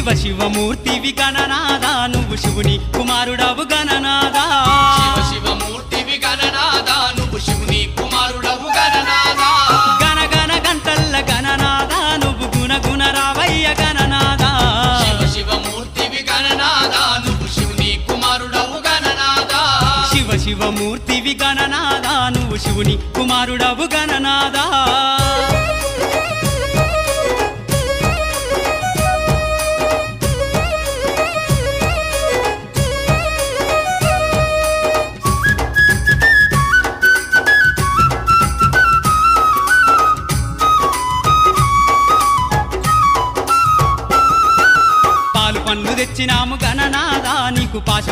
శివ శివమూర్తివి గణనాదా నువ్వు శివుని కుమారుడవు గణనాదా శివ శివమూర్తివి గణనాదా నువ్వు శివుని కుమారుడవు గణనాదా గణ గణ గంటల్ల గణనాదా నువ్వు గుణ గుణ రావయ్య గణనాదా శివ శివమూర్తివి గణనాదా నువ్వు శివుని కుమారుడవు గణనాదా శివ శివమూర్తివి గణనాదా నువ్వు శివుని కుమారుడవు గణనాదా పాలు పండ్లు తెచ్చినాము గణనాదా నీకు పాశం